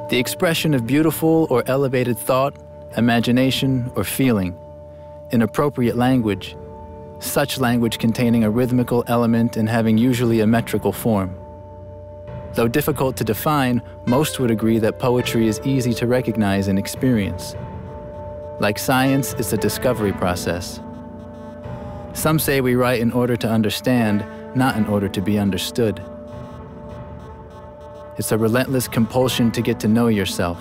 The expression of beautiful or elevated thought, imagination, or feeling in appropriate language, such language containing a rhythmical element and having usually a metrical form. Though difficult to define, most would agree that poetry is easy to recognize and experience. Like science, it's a discovery process. Some say we write in order to understand, not in order to be understood. It's a relentless compulsion to get to know yourself.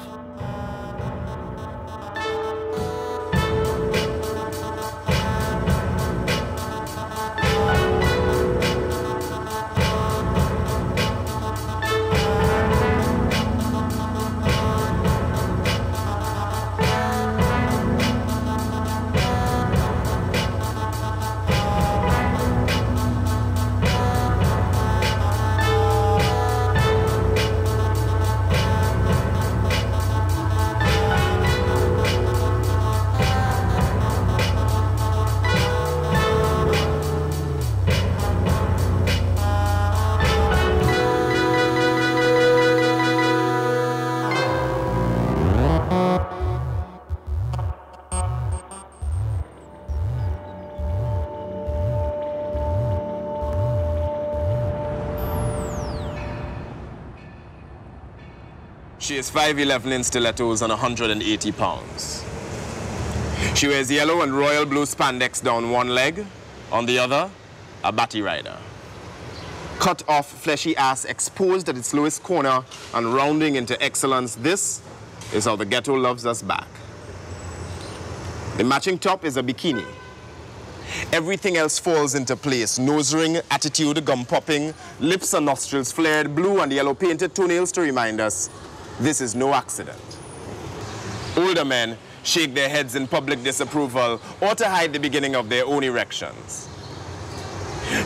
She is 5'11" in stilettos and 180 pounds. She wears yellow and royal blue spandex down one leg, on the other, a batty rider. Cut off fleshy ass exposed at its lowest corner and rounding into excellence, this is how the ghetto loves us back. The matching top is a bikini. Everything else falls into place. Nose ring, attitude, gum popping, lips and nostrils flared, blue and yellow painted toenails to remind us this is no accident. Older men shake their heads in public disapproval or to hide the beginning of their own erections.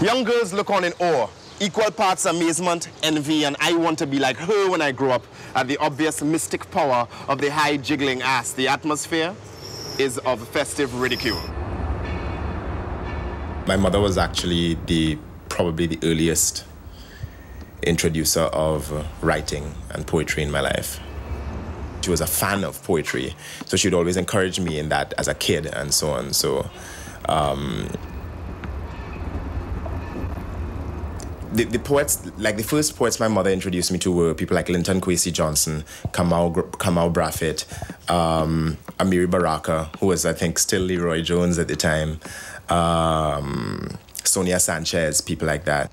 Young girls look on in awe, equal parts amazement, envy, and I want to be like her when I grow up at the obvious mystic power of the high jiggling ass. The atmosphere is of festive ridicule. My mother was actually probably the earliest introducer of writing and poetry in my life. She was a fan of poetry, so she'd always encourage me in that as a kid and so on. So the poets, like the first poets my mother introduced me to were people like Linton Kwesi Johnson, Kamau Brafitt, Amiri Baraka, who was, I think, still Leroy Jones at the time, Sonia Sanchez, people like that.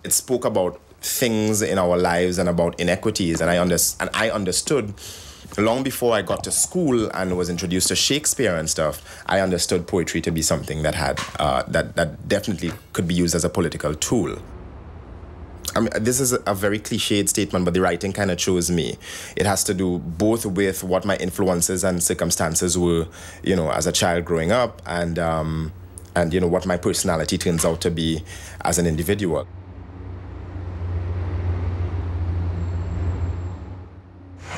It spoke about things in our lives and about inequities, and I understood long before I got to school and was introduced to Shakespeare and stuff. I understood poetry to be something that had that definitely could be used as a political tool. I mean, this is a very cliched statement, but the writing kind of chose me. It has to do both with what my influences and circumstances were, you know, as a child growing up, and you know, what my personality turns out to be as an individual.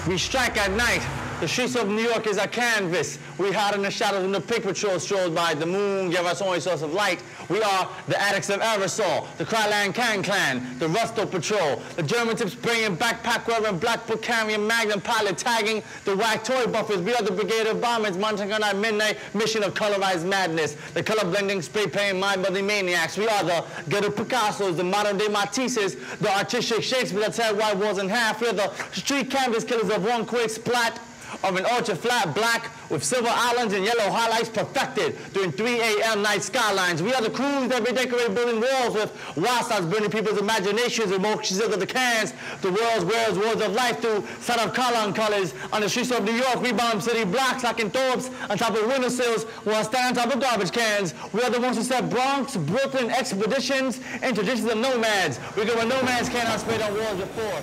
We strike at night. The streets of New York is a canvas. We hide in the shadows when the pink patrol strolls by. The moon gave us only source of light. We are the addicts of aerosol, the Krylan Can Clan, the Rusto Patrol, the German tips bringing backpack wearing black book carrying magnum pilot tagging the whack toy buffers. We are the brigade of bombers mounting on our midnight mission of colorized madness, the color blending spray painting mind-bending maniacs. We are the ghetto Picassos, the modern day Matisses, the artistic Shakespeare that tear white walls in half. We are the street canvas killers of one quick splat of an ultra-flat black with silver islands and yellow highlights perfected during 3 a.m. night skylines. We are the crews that redecorate building walls with wild stars burning people's imaginations, emotions of the cans. The world's wears words of life through set of color colors. On the streets of New York, we bomb city blocks like in Thorpes on top of windowsills while stand on top of garbage cans. We are the ones who set Bronx, Brooklyn expeditions and traditions of nomads. We go where nomads cannot spade on walls before.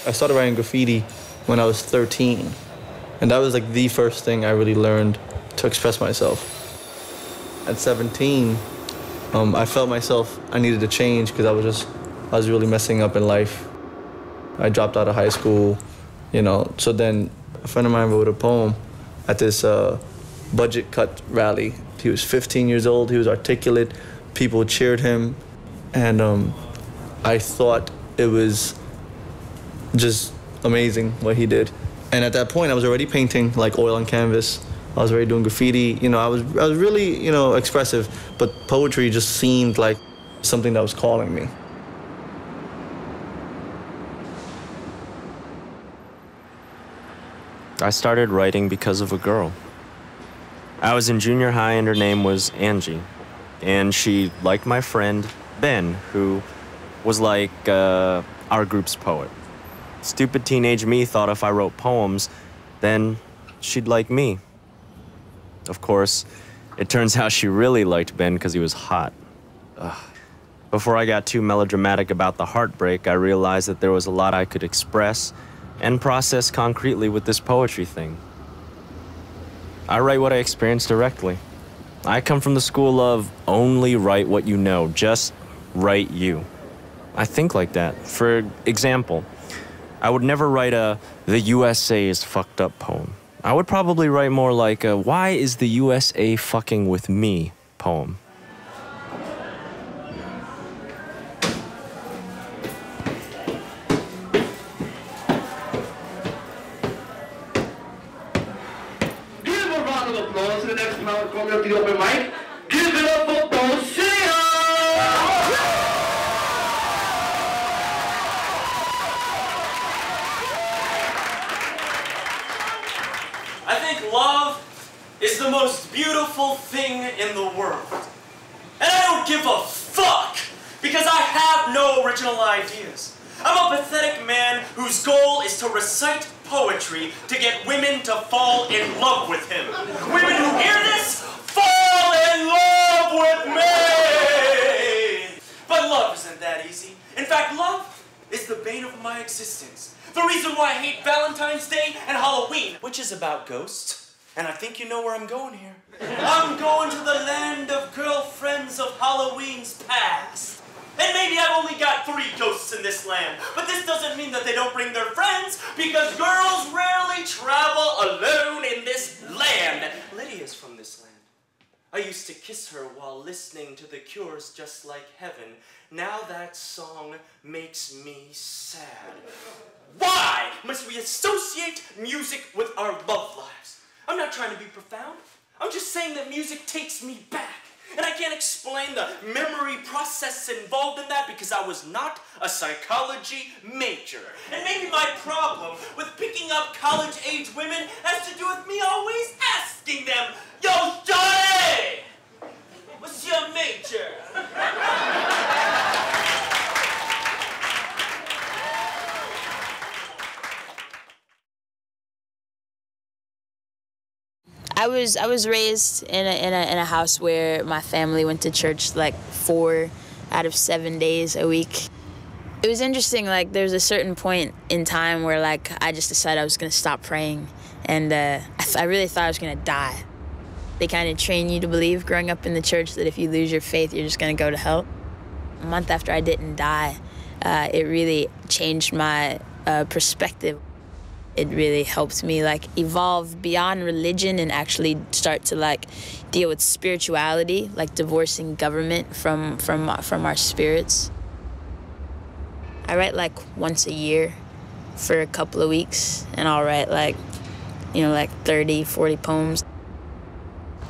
I started writing graffiti when I was 13, and that was like the first thing I really learned to express myself. At 17, I felt myself, I needed to change because I was really messing up in life. I dropped out of high school, you know, so then a friend of mine wrote a poem at this budget cut rally. He was 15 years old, he was articulate, people cheered him, and I thought it was just amazing what he did. And at that point, I was already painting like oil on canvas. I was already doing graffiti. You know, I was really, you know, expressive, but poetry just seemed like something that was calling me. I started writing because of a girl. I was in junior high and her name was Angie. And she liked my friend, Ben, who was like our group's poet. Stupid teenage me thought if I wrote poems, then she'd like me. Of course, it turns out she really liked Ben because he was hot. Ugh. Before I got too melodramatic about the heartbreak, I realized that there was a lot I could express and process concretely with this poetry thing. I write what I experience directly. I come from the school of only write what you know, just write you. I think like that. For example, I would never write a "the USA is fucked up" poem. I would probably write more like a "why is the USA fucking with me" poem. Give a round of applause to the next man coming up to the open mic. Give it up for Beau. I think love is the most beautiful thing in the world. And I don't give a fuck because I have no original ideas. I'm a pathetic man whose goal is to recite poetry to get women to fall in love with him. Women who hear this, fall in love with me! But love isn't that easy. In fact, love is the bane of my existence. The reason why I hate Valentine's Day and Halloween, which is about ghosts. And I think you know where I'm going here. I'm going to the land of girlfriends of Halloween's past. And maybe I've only got 3 ghosts in this land, but this doesn't mean that they don't bring their friends, because girls rarely travel alone in this land. Lydia's from this land. I used to kiss her while listening to The Cure's Just Like Heaven. Now that song makes me sad. Why must we associate music with our love lives? I'm not trying to be profound. I'm just saying that music takes me back. And I can't explain the memory process involved in that because I was not a psychology major. And maybe my problem with picking up college-age women has to do with me always asking them, "Yo, Johnny, what's your major?" I was raised in a house where my family went to church like 4 out of 7 days a week. It was interesting, like there was a certain point in time where like I just decided I was gonna stop praying, and I really thought I was gonna die. They kind of train you to believe growing up in the church that if you lose your faith, you're just gonna go to hell. A month after I didn't die, it really changed my perspective. It really helped me like evolve beyond religion and actually start to like deal with spirituality, like divorcing government from our spirits. I write like once a year for a couple of weeks, and I'll write like, you know, like 30, 40 poems.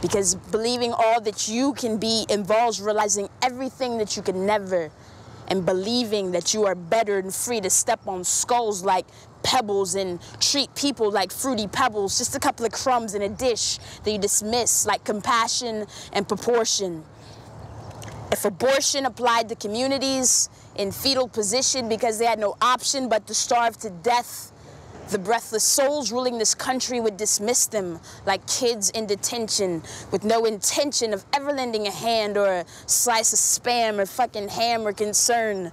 Because believing all that you can be involves realizing everything that you can never, and believing that you are better and free to step on skulls like pebbles and treat people like fruity pebbles, just a couple of crumbs in a dish that you dismiss like compassion and proportion. If abortion applied to communities in fetal position because they had no option but to starve to death, the breathless souls ruling this country would dismiss them like kids in detention with no intention of ever lending a hand or a slice of Spam or fucking ham or concern.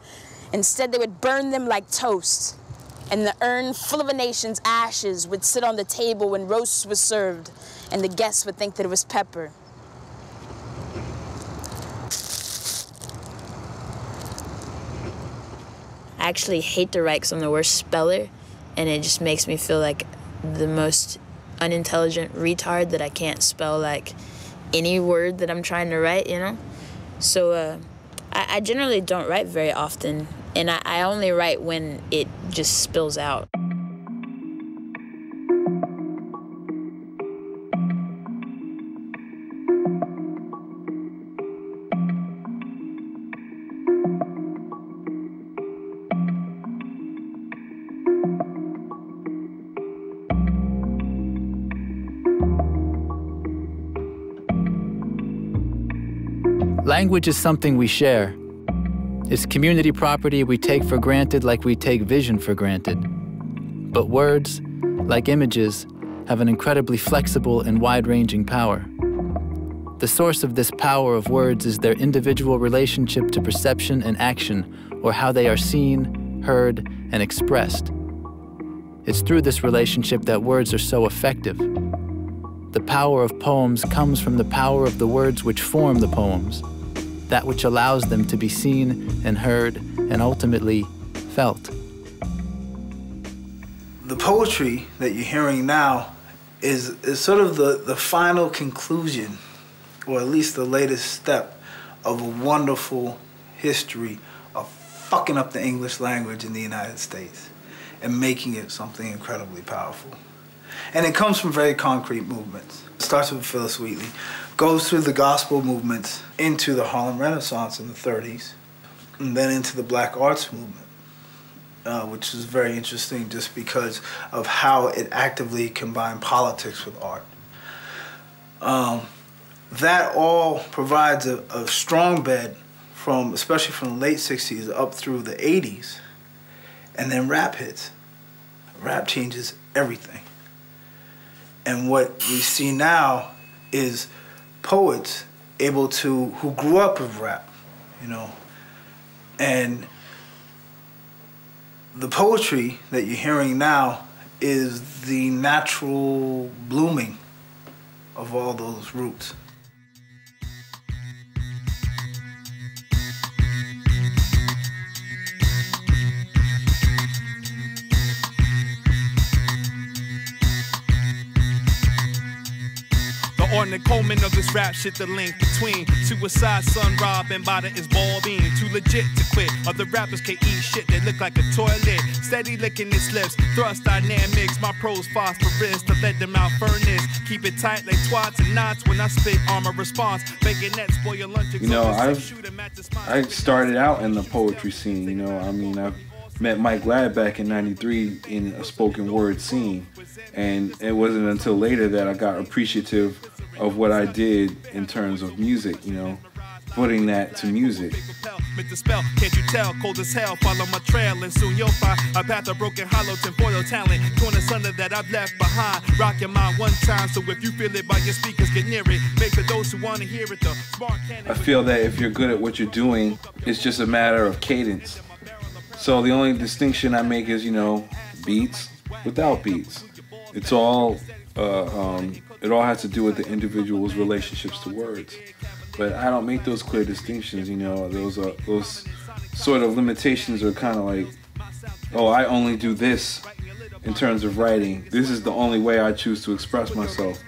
Instead, they would burn them like toast, and the urn full of a nation's ashes would sit on the table when roast was served, and the guests would think that it was pepper. I actually hate to write because I'm the worst speller, and it just makes me feel like the most unintelligent retard that I can't spell like any word that I'm trying to write, you know? So I generally don't write very often, and I only write when it just spills out. Language is something we share. It's community property we take for granted like we take vision for granted. But words, like images, have an incredibly flexible and wide-ranging power. The source of this power of words is their individual relationship to perception and action, or how they are seen, heard, and expressed. It's through this relationship that words are so effective. The power of poems comes from the power of the words which form the poems, that which allows them to be seen and heard and ultimately felt. The poetry that you're hearing now is sort of the final conclusion, or at least the latest step, of a wonderful history of fucking up the English language in the United States and making it something incredibly powerful. And it comes from very concrete movements. It starts with Phyllis Wheatley, goes through the gospel movements into the Harlem Renaissance in the 30s, and then into the Black Arts movement, which is very interesting just because of how it actively combined politics with art. That all provides a strong bed from, especially from the late 60s up through the 80s, and then rap hits. Rap changes everything. And what we see now is poets who grew up with rap, you know, and the poetry that you're hearing now is the natural blooming of all those roots. On the Coleman of this rap shit, the link between suicide, son, rob, and bada is ball being too legit to quit. Other rappers can eat shit, they look like a toilet. Steady licking his lips, thrust dynamics. My pros phosphorus to let them out furnace. Keep it tight like twats and knots when I spit armor response. Bayonet spoil your lunch. You know, I started out in the poetry scene, you know. I mean, I've met Mike Ladd back in '93 in a spoken word scene. And it wasn't until later that I got appreciative of what I did in terms of music, you know, putting that to music. Can't you tell? Cold as hell, follow my trail, and soon you'll find a path of broken hollow, tinfoil talent, torn asunder that I've left behind. Rock your mind one time, so if you feel it by your speakers, get near it. Make for those who want to hear it, the smart cannon. I feel that if you're good at what you're doing, it's just a matter of cadence. So the only distinction I make is, you know, beats without beats. It's all, it all has to do with the individual's relationships to words. But I don't make those clear distinctions, you know. Those sort of limitations are kind of like, oh, I only do this in terms of writing. This is the only way I choose to express myself.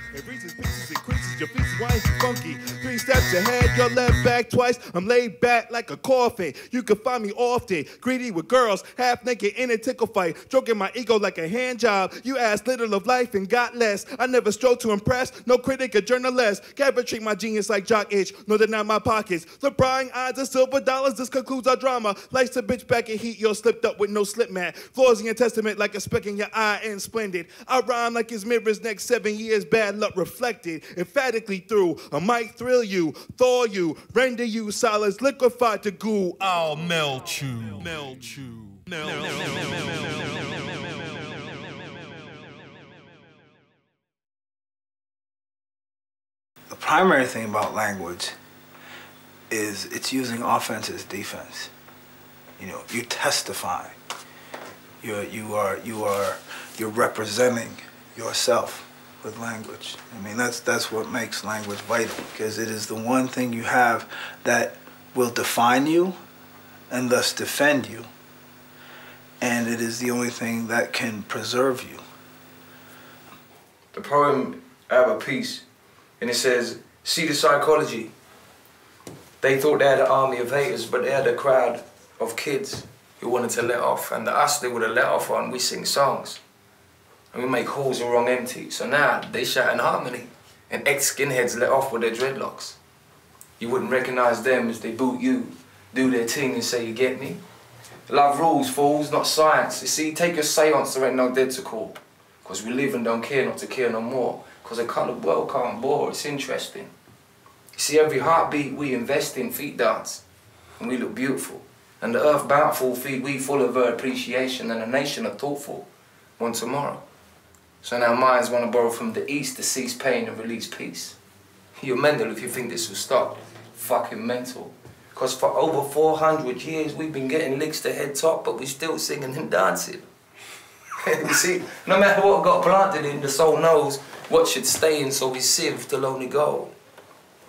Your feet white, funky. 3 steps ahead, your left back twice. I'm laid back like a coffin. You can find me often, greedy with girls, half naked in a tickle fight, stroking my ego like a hand job. You asked little of life and got less. I never strove to impress, no critic or journalist. Can't treat my genius like jock itch, no deny my pockets. The prying eyes of silver dollars, this concludes our drama. Lights a bitch back in heat, you're slipped up with no slip mat. Flaws in your testament like a speck in your eye and splendid. I rhyme like his mirror's next 7 years, bad luck reflected. Emphatically through, I might thrill you, thaw you, render you solids liquefied to goo. I'll melt you, melt you, melt you. The primary thing about language is it's using offense as defense. You know, you testify. You're representing yourself with language. I mean, that's what makes language vital, because it is the one thing you have that will define you and thus defend you, and it is the only thing that can preserve you. The poem, I have a piece, and it says, see the psychology. They thought they had an army of haters, but they had a crowd of kids who wanted to let off, and us they would have let off on. We sing songs, and we make holes and wrong empty. So now they shout in harmony, and ex-skinheads let off with their dreadlocks. You wouldn't recognize them as they boot you, do their thing and say, you get me? Love rules, fools, not science. You see, take your seance, there ain't no dead to call. Because we live and don't care not to care no more. Because the coloured world can't bore, it's interesting. You see, every heartbeat we invest in, feet dance, and we look beautiful. And the earth bountiful, feed we full of her appreciation, and a nation are thoughtful, one tomorrow. So now minds want to borrow from the east to cease pain and release peace. You're mental if you think this will stop. Fucking mental. Because for over 400 years we've been getting licks to head top, but we're still singing and dancing. You see, no matter what got planted in, the soul knows what should stay in, so we sieve till only gold.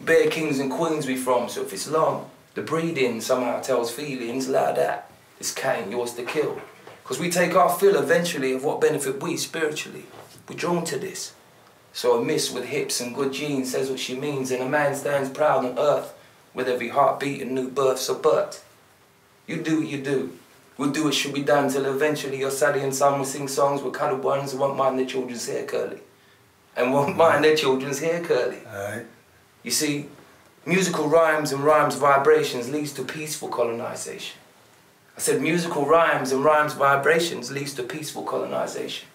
Bare kings and queens we from, so if it's long, the breeding somehow tells feelings like that. It's Cain, yours to kill. Because we take our fill eventually of what benefit we spiritually. We're drawn to this. So a miss with hips and good genes says what she means, and a man stands proud on earth with every heartbeat and new birth. So Bert, you do what you do. We'll do what should be done till eventually your Sally and son will sing songs with coloured ones who won't mind their children's hair curly. And won't mind their children's hair curly. Alright. You see, musical rhymes and rhymes vibrations leads to peaceful colonization. I said musical rhymes and rhymes vibrations leads to peaceful colonization.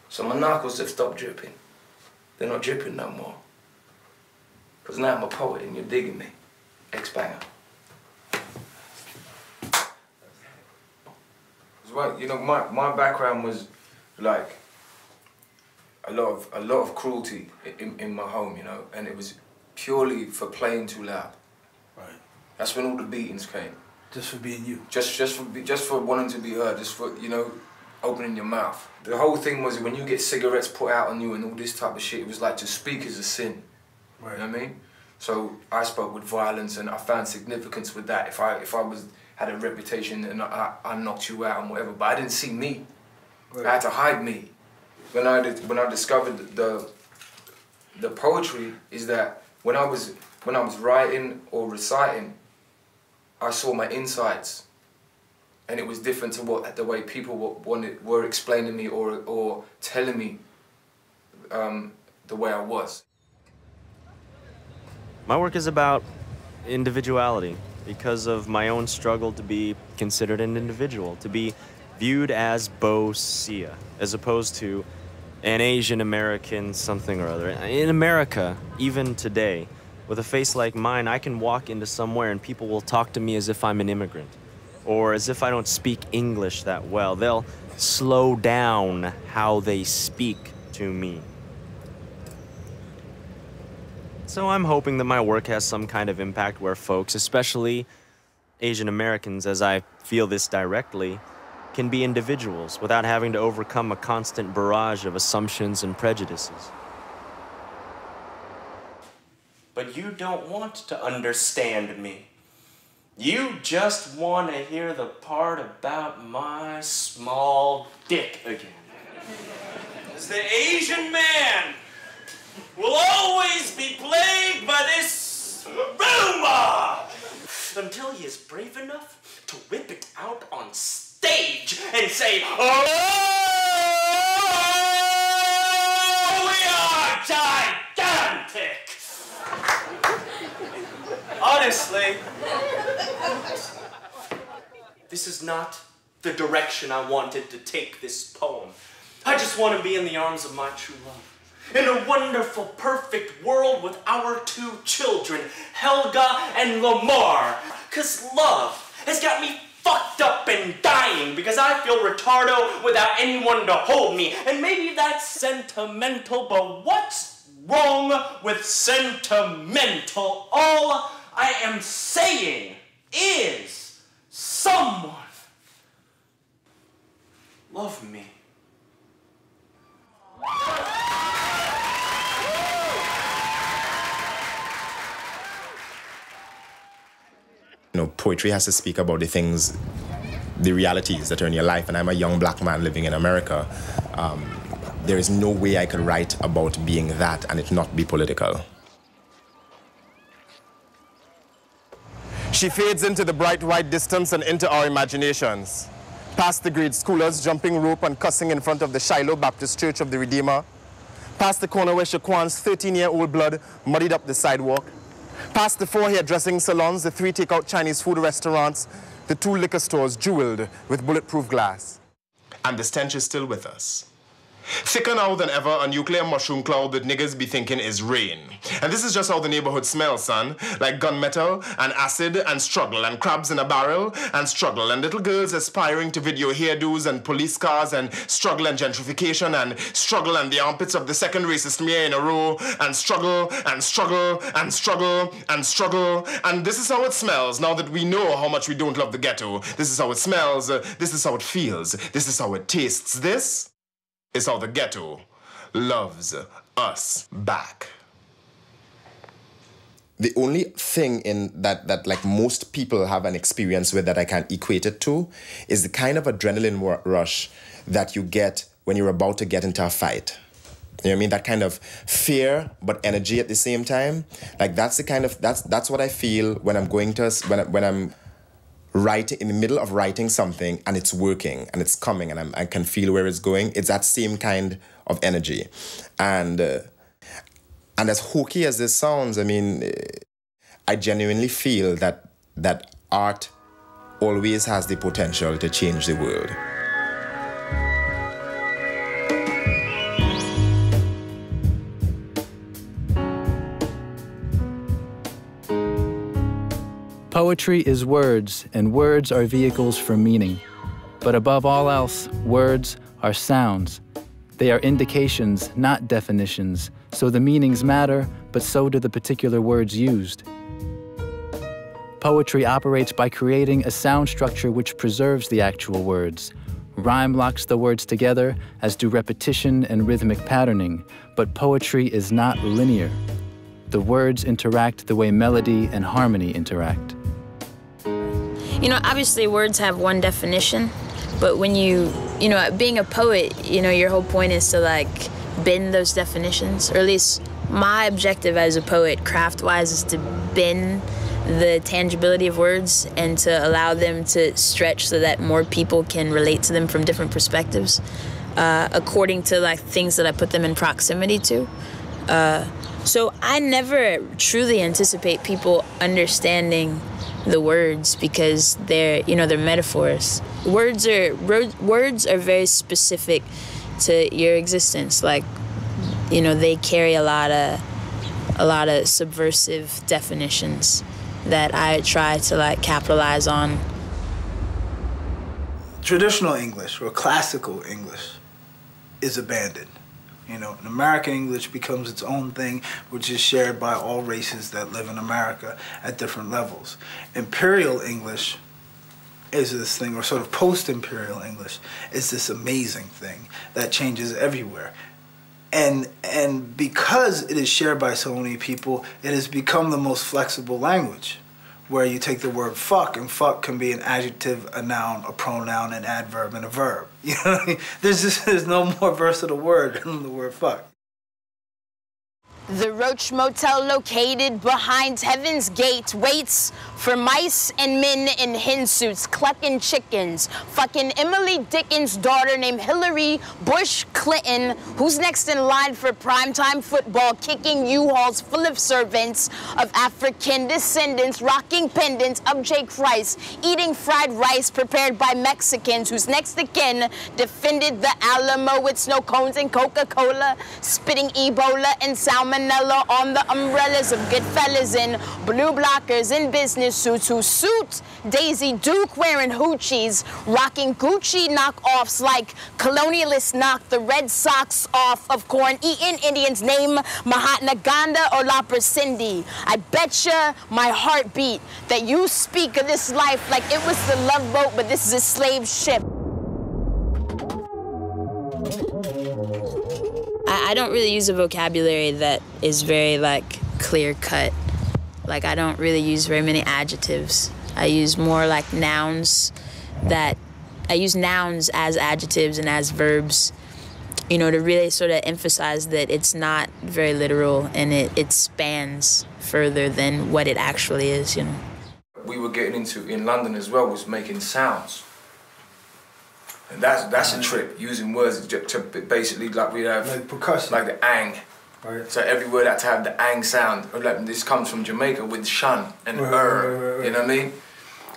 So my knuckles have stopped dripping. They're not dripping no more. Because now I'm a poet and you're digging me. Ex-banger. Well, you know, my background was like a lot of cruelty in my home, you know, and it was purely for playing too loud. Right. That's when all the beatings came. Just for being you. Just for wanting to be heard. Just for, you know, opening your mouth. The whole thing was when you get cigarettes put out on you and all this type of shit, it was like to speak is a sin. Right. You know what I mean? So I spoke with violence and I found significance with that. If I had a reputation and I knocked you out and whatever, but I didn't see me. Right. I had to hide me. When I discovered the poetry is that when I was writing or reciting, I saw my insides, and it was different to the way people were explaining me or telling me the way I was. My work is about individuality because of my own struggle to be considered an individual, to be viewed as Beau, as opposed to an Asian American something or other. In America, even today, with a face like mine, I can walk into somewhere and people will talk to me as if I'm an immigrant, or as if I don't speak English that well. They'll slow down how they speak to me. So I'm hoping that my work has some kind of impact where folks, especially Asian Americans, as I feel this directly, can be individuals without having to overcome a constant barrage of assumptions and prejudices. But you don't want to understand me. You just want to hear the part about my small dick again. As the Asian man will always be plagued by this rumor until he is brave enough to whip it out on stage and say, "Oh, we are gigantic!" Honestly, this is not the direction I wanted to take this poem. I just want to be in the arms of my true love. In a wonderful, perfect world with our two children, Helga and Lamar. 'Cause love has got me fucked up and dying because I feel retardo without anyone to hold me. And maybe that's sentimental, but what's wrong with sentimental? All I am saying is someone love me. You know, poetry has to speak about the things, the realities that are in your life, and I'm a young black man living in America. there is no way I could write about being that and it not be political. She fades into the bright white distance and into our imaginations. Past the grade schoolers jumping rope and cussing in front of the Shiloh Baptist Church of the Redeemer. Past the corner where Shaquan's 13-year-old blood muddied up the sidewalk. Past the 4 hairdressing salons, the 3 takeout Chinese food restaurants, the 2 liquor stores jeweled with bulletproof glass. And the stench is still with us. Thicker now than ever, a nuclear mushroom cloud that niggas be thinking is rain. And this is just how the neighborhood smells, son. Like gunmetal and acid and struggle and crabs in a barrel and struggle and little girls aspiring to video hairdos and police cars and struggle and gentrification and struggle and the armpits of the second racist mayor in a row and struggle and struggle and struggle and struggle. And this is how it smells now that we know how much we don't love the ghetto. This is how it smells. This is how it feels. This is how it tastes. This is how the ghetto loves us back. The only thing in that like most people have an experience with that I can equate it to is the kind of adrenaline rush that you get when you're about to get into a fight. You know what I mean? That kind of fear but energy at the same time. Like that's the kind of that's what I feel when I'm going to when I'm writing in the middle of writing something and it's working and it's coming and I can feel where it's going. It's that same kind of energy. And as hokey as this sounds, I mean, I genuinely feel that art always has the potential to change the world. Poetry is words, and words are vehicles for meaning. But above all else, words are sounds. They are indications, not definitions, so the meanings matter, but so do the particular words used. Poetry operates by creating a sound structure which preserves the actual words. Rhyme locks the words together, as do repetition and rhythmic patterning, but poetry is not linear. The words interact the way melody and harmony interact. You know, obviously words have one definition, but when you know, being a poet, you know, your whole point is to like bend those definitions, or at least my objective as a poet, craft-wise, is to bend the tangibility of words and to allow them to stretch so that more people can relate to them from different perspectives, according to like things that I put them in proximity to. So I never truly anticipate people understanding the words because they're metaphors. Words are very specific to your existence. Like, you know, they carry a lot of subversive definitions that I try to like capitalize on. Traditional English or classical English is abandoned. You know, and American English becomes its own thing, which is shared by all races that live in America at different levels. Imperial English is this thing, or sort of post-imperial English is this amazing thing that changes everywhere. And because it is shared by so many people, it has become the most flexible language, where you take the word fuck, and fuck can be an adjective, a noun, a pronoun, an adverb, and a verb. You know what I mean? There's no more versatile word than the word fuck. The Roach Motel, located behind Heaven's Gate, waits for mice and men in hen suits, clucking chickens, fucking Emily Dickens' daughter named Hillary Bush Clinton, who's next in line for primetime football, kicking U-Hauls full of servants of African descendants, rocking pendants of J. Christ, eating fried rice prepared by Mexicans, who's next again defended the Alamo with snow cones and Coca-Cola, spitting Ebola and salmonella on the umbrellas of good fellas in blue blockers in business suits who suit Daisy Duke wearing hoochies, rocking Gucci knockoffs like colonialists knock the Red Sox off of corn-eating Indians named Mahatma Gandhi or La Cindy. I betcha my heartbeat that you speak of this life like it was the love boat, but this is a slave ship. I don't really use a vocabulary that is very like clear cut. Like I don't really use very many adjectives. I use more like nouns I use nouns as adjectives and as verbs you know, to really sort of emphasize that it's not very literal and it spans further than what it actually is, you know. We were getting into, in London as well, was making sounds. And that's a trip, using words to basically, like we have... Like percussion. Like the ang. Right. So every word had to have the ang sound. Like this comes from Jamaica with shun and right. You know what I mean?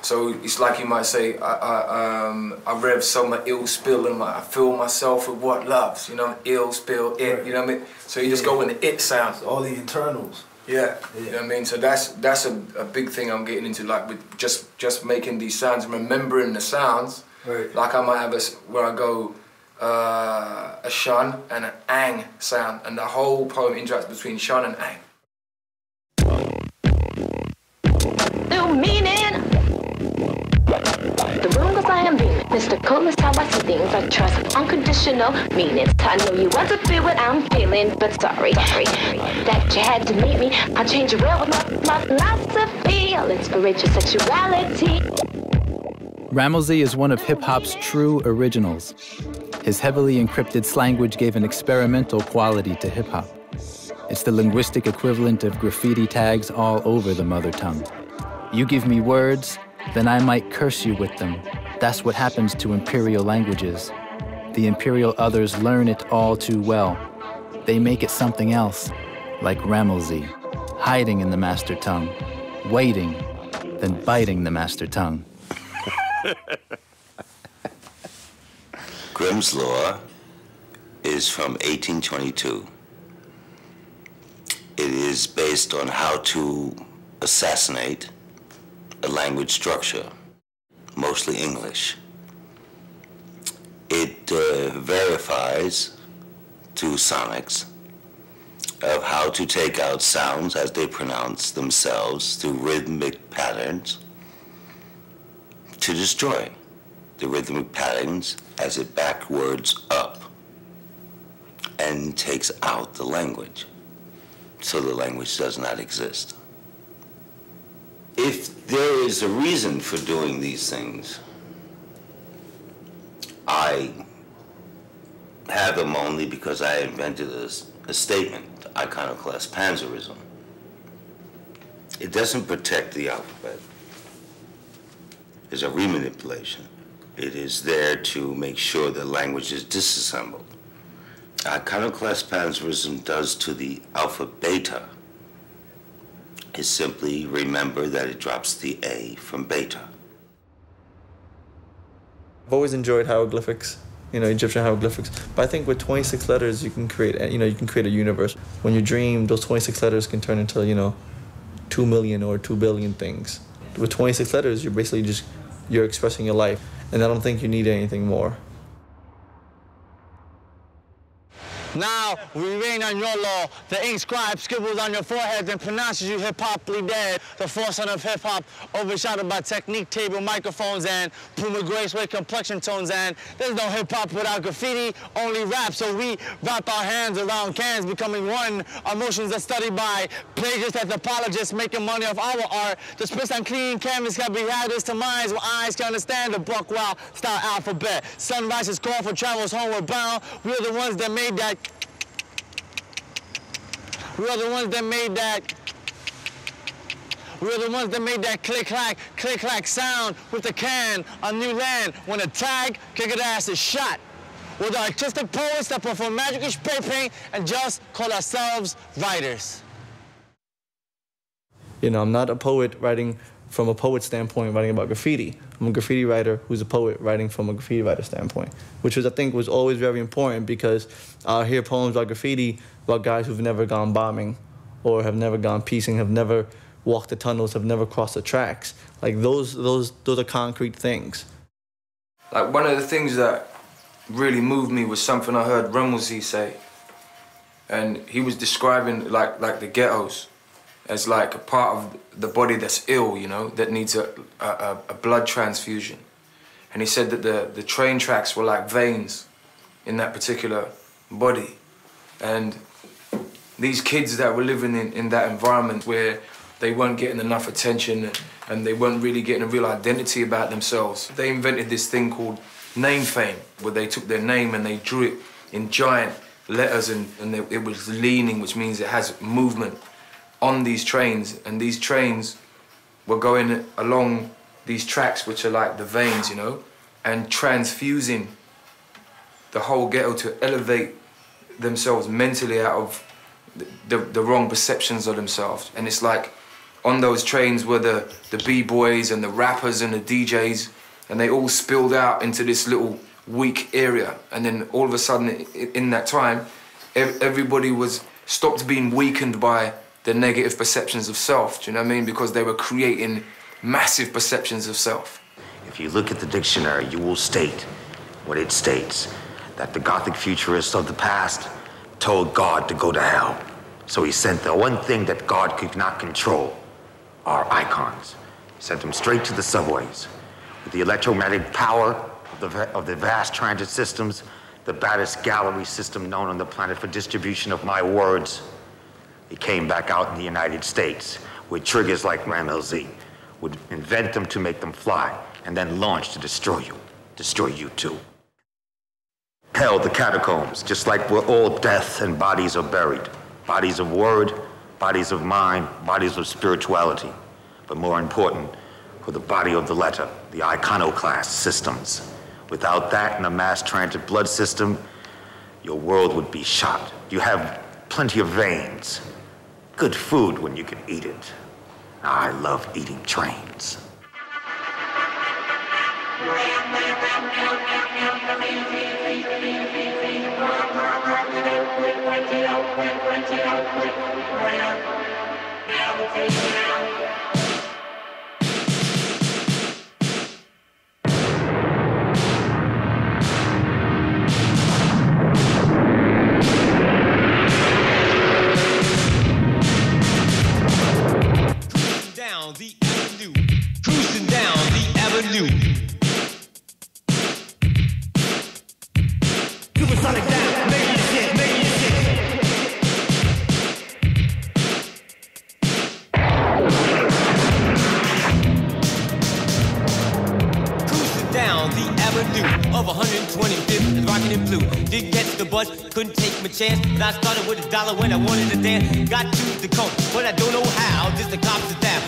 So it's like you might say, I rev so my ill spill and I fill myself with what loves, you know, ill spill, it, right. You know what I mean? So you just go in the it sound. All the internals. Yeah, you know what I mean? So that's a big thing I'm getting into, like with just making these sounds, remembering the sounds. Right. Like I might have where I go a shun and an ang sound, and the whole poem interacts between shun and ang. New meaning. The room goes I am being Mr. Cool is how I see things. I trust unconditional meanings. I know you want to feel what I'm feeling, but sorry that you had to meet me. I change your world with my philosophy. I'll inspire your sexuality. Rammellzee is one of hip-hop's true originals. His heavily encrypted slanguage gave an experimental quality to hip-hop. It's the linguistic equivalent of graffiti tags all over the mother tongue. You give me words, then I might curse you with them. That's what happens to imperial languages. The imperial others learn it all too well. They make it something else, like Rammellzee, hiding in the master tongue, waiting, then biting the master tongue. Grimm's Law is from 1822. It is based on how to assassinate a language structure, mostly English. It verifies through sonics of how to take out sounds as they pronounce themselves through rhythmic patterns to destroy the rhythmic patterns as it backwards up and takes out the language, so the language does not exist. If there is a reason for doing these things, I have them only because I invented a statement, iconoclast panzerism. It doesn't protect the alphabet. It's a remanipulation. It is there to make sure the language is disassembled. Iconoclast panzerism does to the alpha beta is simply remember that it drops the A from beta. I've always enjoyed hieroglyphics, you know, Egyptian hieroglyphics. But I think with 26 letters, you can create, you can create a universe. When you dream, those 26 letters can turn into, 2 million or 2 billion things. With 26 letters, you're basically you're expressing your life. And I don't think you need anything more. Now we reign on your law. The ink scribe scribbles on your forehead and pronounces you hip-hoply dead. The foresight of hip-hop overshadowed by technique, table, microphones, and Puma Grace with complexion tones. And there's no hip-hop without graffiti, only rap. So we wrap our hands around cans, becoming one. Our motions are studied by plagiarists, anthropologists, making money off our art. The spits on clean canvas can be added to minds where eyes can understand the buck-wild style alphabet. Sunrise is called for travels homeward bound. We're the ones that made that. We are the ones that made that. We are the ones that made that click-clack sound with the can on new land when a tag, kick ass is shot. We're the artistic poets that perform magic spray paint and just call ourselves writers. I'm not a poet writing from a poet standpoint, writing about graffiti. I'm a graffiti writer who's a poet writing from a graffiti writer standpoint, which I think was always very important because I hear poems about graffiti about guys who've never gone bombing or have never gone piecing, have never walked the tunnels, have never crossed the tracks. Like those are concrete things. Like one of the things that really moved me was something I heard Rammellzee say. And he was describing like the ghettos as like a part of the body that's ill, that needs a blood transfusion. And he said that the train tracks were like veins in that particular body. And these kids that were living in that environment where they weren't getting enough attention and they weren't really getting a real identity about themselves, they invented this thing called name fame, where they took their name and they drew it in giant letters, and it was leaning, which means it has movement on these trains, and these trains were going along these tracks, which are like the veins, you know, and transfusing the whole ghetto to elevate themselves mentally out of the wrong perceptions of themselves. And it's like on those trains were the B-boys and the rappers and the DJs, and they all spilled out into this little weak area. And then all of a sudden, in that time, everybody was stopped being weakened by the negative perceptions of self, do you know what I mean? Because they were creating massive perceptions of self. If you look at the dictionary, you will state what it states, that the Gothic futurists of the past told God to go to hell. So he sent the one thing that God could not control, our icons. He sent them straight to the subways. With the electromagnetic power of the vast transit systems, the baddest gallery system known on the planet for distribution of my words, he came back out in the United States with triggers like Rammellzee, would invent them to make them fly, and then launch to destroy you too. Hell, the catacombs, just like where all death and bodies are buried. Bodies of word, bodies of mind, bodies of spirituality. But more important, for the body of the letter, the iconoclast systems. Without that and a mass transit blood system, your world would be shot. You have plenty of veins. Good food when you can eat it. I love eating trains. Cruising down the avenue. Supersonic down, make it shit, make it shit. Cruising down the avenue of 125th and rocking in blue. Didn't catch the bus, couldn't take my chance. But I started with $1 when I wanted to dance. Got to the coast, but I don't know how. Just the cops are down.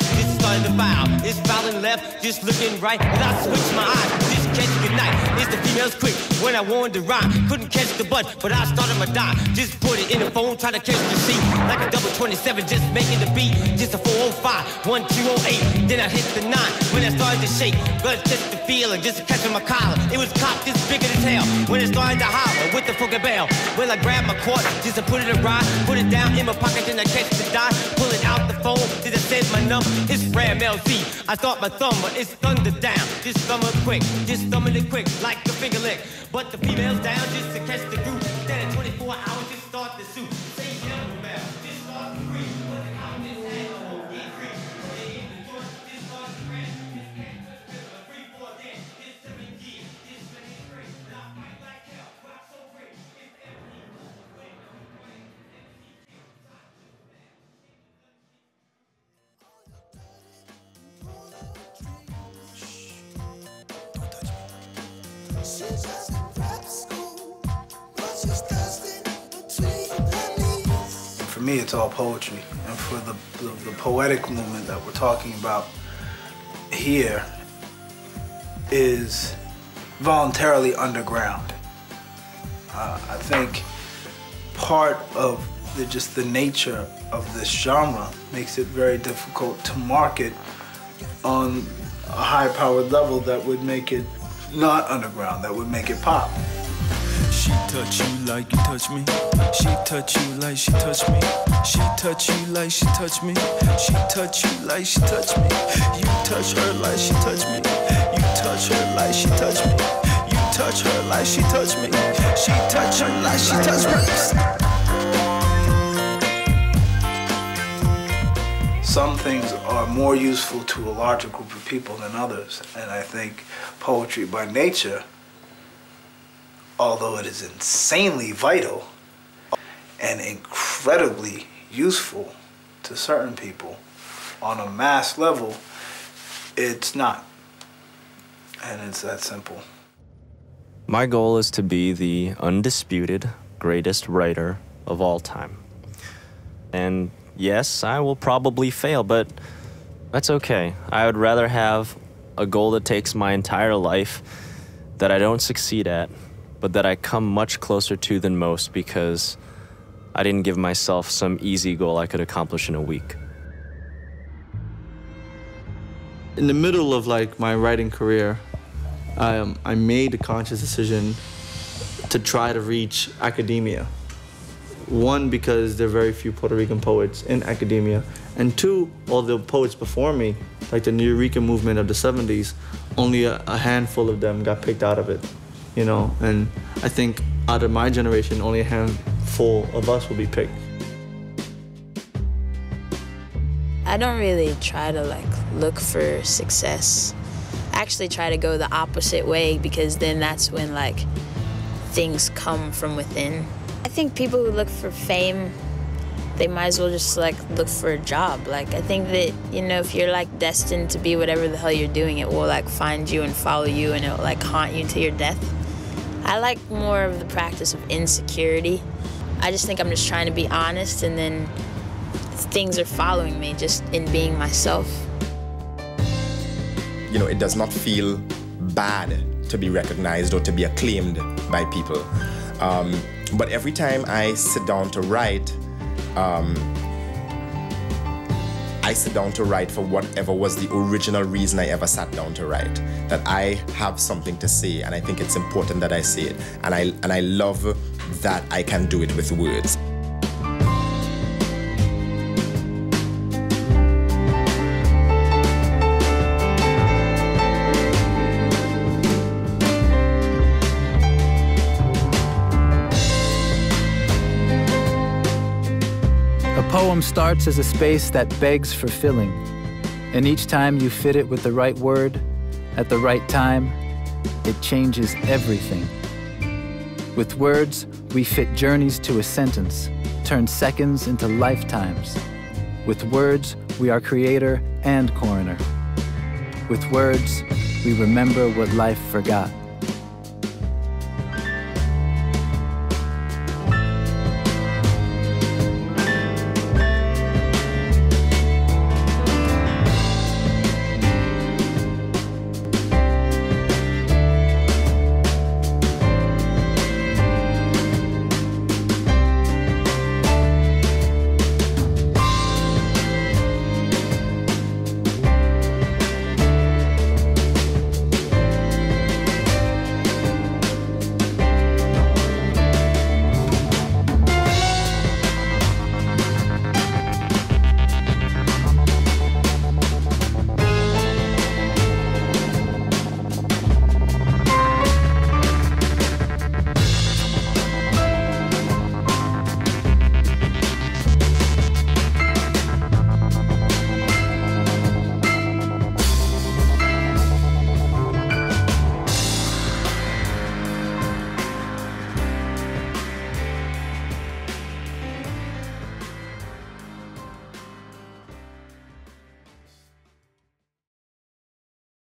Started to foul. It's fouling left, just looking right. As I switch my eyes, just catch good night. It's the females quick when I wanted to rhyme. Couldn't catch the bus, but I started my dime. Just put it in the phone, try to catch the seat. Like a double 27, just making the beat. Just a 405, 1208. Then I hit the 9 when I started to shake. But just the feeling, just catching my collar. It was cocked this bigger than hell. When it started to holler with the fucking bell. When I grabbed my cord, just to put it in ride. Put it down in my pocket, then I catch the dime. Pull it out the phone, then I send my number. It's Rammellzee. I thought my thumb, but it's thunder down. Just thumb it quick, like a finger lick. But the female's down just to catch the group. Then in 24 hours, just start the suit. Say yellow bell, just start the free. Put the out in his hand, oh, get free. They in the joint, just start the crash. Just can't touch the free for dance. It's 7 years, it's 23. But I fight like hell, rock so great. It's empty. For me, it's all poetry. And for the poetic movement that we're talking about here is voluntarily underground. I think part of just the nature of this genre makes it very difficult to market on a high-powered level that would make it not underground, that would make it pop. She touch you like you touch me. She touch you like she touch me. She touch you like she touch me. She touch you like she touch me. You touch her like she touch me. You touch her like she touch me. You touch her like she touch me. She touch her like she touch me. Some things are more useful to a larger group of people than others, and I think poetry by nature, although it is insanely vital and incredibly useful to certain people, on a mass level, it's not. And it's that simple. My goal is to be the undisputed greatest writer of all time. And yes, I will probably fail, but that's okay. I would rather have a goal that takes my entire life that I don't succeed at, but that I come much closer to than most because I didn't give myself some easy goal I could accomplish in a week. In the middle of like my writing career, I made a conscious decision to try to reach academia. One, because there are very few Puerto Rican poets in academia, and two, all the poets before me, like the Eureka movement of the 70s, only a handful of them got picked out of it, you know? And I think out of my generation, only a handful of us will be picked. I don't really try to like look for success. I actually try to go the opposite way because then that's when like things come from within. I think people who look for fame, they might as well just like look for a job. Like I think that, you know, if you're like destined to be whatever the hell you're doing, it will like find you and follow you and it will like haunt you to your death. I like more of the practice of insecurity. I just think I'm just trying to be honest and then things are following me just in being myself. You know, it does not feel bad to be recognized or to be acclaimed by people. But every time I sit down to write, I sit down to write for whatever was the original reason I ever sat down to write. That I have something to say, and I think it's important that I say it. And I love that I can do it with words. A poem starts as a space that begs for filling, and each time you fit it with the right word, at the right time, it changes everything. With words, we fit journeys to a sentence, turn seconds into lifetimes. With words, we are creator and coroner. With words, we remember what life forgot.